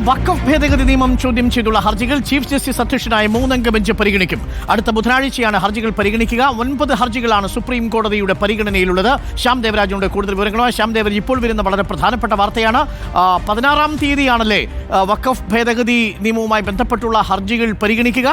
വഖഫ് ഭേദഗതി നിയമം ചോദ്യം ചെയ്തുള്ള ഹർജികൾ ചീഫ് ജസ്റ്റിസ് അധ്യക്ഷനായ 3-അംഗ ബെഞ്ച് പരിഗണിക്കും. അടുത്ത ബുധനാഴ്ചയാണ് ഹർജികൾ പരിഗണിക്കുക. 9 ഹർജികളാണ് സുപ്രീം കോടതിയുടെ പരിഗണനയിലുള്ളത്. ശ്യാം ദേവരാജുണ്ട് കൂടുതൽ വിവരങ്ങളുമായി. ശ്യാം ദേവരാജ്, ഇപ്പോൾ വരുന്ന വളരെ പ്രധാനപ്പെട്ട വാർത്തയാണ്. 16-ാം തീയതിയാണല്ലേ വഖഫ് ഭേദഗതി നിയമവുമായി ബന്ധപ്പെട്ടുള്ള ഹർജികൾ പരിഗണിക്കുക?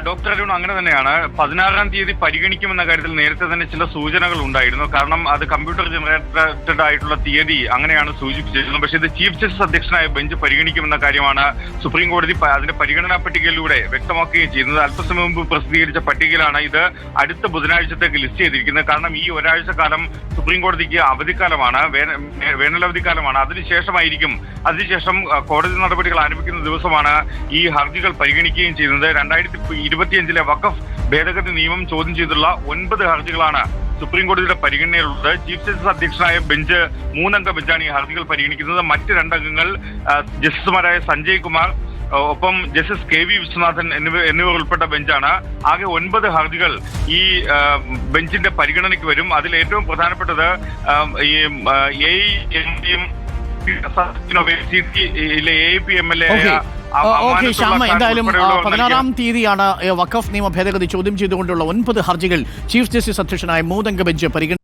ഡോക്ടർ അരുൺ, അങ്ങനെ തന്നെയാണ്. 16-ാം തീയതി പരിഗണിക്കുമെന്ന കാര്യത്തിൽ നേരത്തെ തന്നെ ചില സൂചനകൾ ഉണ്ടായിരുന്നു. കാരണം അത് കമ്പ്യൂട്ടർ ജനറേറ്റഡ് ആയിട്ടുള്ള തീയതി അങ്ങനെയാണ് സൂചിപ്പിച്ചിരുന്നത്. പക്ഷേ ഇത് ചീഫ് ജസ്റ്റിസ് അധ്യക്ഷനായ ബെഞ്ച് പരിഗണിക്കുമെന്ന കാര്യമാണ് സുപ്രീം കോടതി അതിന്റെ പരിഗണനാ പട്ടികയിലൂടെ വ്യക്തമാക്കുകയും ചെയ്യുന്നത്. അല്പസമയം മുമ്പ് പ്രസിദ്ധീകരിച്ച പട്ടികയിലാണ് ഇത് അടുത്ത ബുധനാഴ്ചത്തേക്ക് ലിസ്റ്റ് ചെയ്തിരിക്കുന്നത്. കാരണം ഈ ഒരാഴ്ച കാലം സുപ്രീം കോടതിക്ക് അവധിക്കാലമാണ്, വേനലവധിക്കാലമാണ്. അതിനുശേഷം കോടതി നടപടികൾ ആരംഭിക്കുന്ന ദിവസമാണ് ഈ ഹർജികൾ പരിഗണിക്കുകയും ചെയ്യുന്നത്. 2025 വഖഫ് ഭേദഗതി നിയമം ചോദ്യം ചെയ്തുള്ള 9 ഹർജികളാണ് സുപ്രീം കോടതിയുടെ പരിഗണനയിലുള്ളത്. ചീഫ് ജസ്റ്റിസ് അധ്യക്ഷനായ ബെഞ്ച് 3-അംഗ ബെഞ്ചാണ് ഈ ഹർജികൾ പരിഗണിക്കുന്നത്. മറ്റ് 2 അംഗങ്ങൾ ജസ്റ്റിസുമാരായ സഞ്ജയ് കുമാർ, ഒപ്പം ജസ്റ്റിസ് കെ വി വിശ്വനാഥൻ എന്നിവർ ഉൾപ്പെട്ട ബെഞ്ചാണ്. ആകെ 9 ഹർജികൾ ഈ ബെഞ്ചിന്റെ പരിഗണനയ്ക്ക് വരും. അതിൽ ഏറ്റവും പ്രധാനപ്പെട്ടത് ഈ എന്തായാലും 16-ാം തീയതിയാണ് വഖഫ് നിയമ ഭേദഗതി ചോദ്യം ചെയ്തുകൊണ്ടുള്ള 9 ഹർജികൾ ചീഫ് ജസ്റ്റിസ് അധ്യക്ഷനായ 3-അംഗ ബെഞ്ച് പരിഗണിക്കും.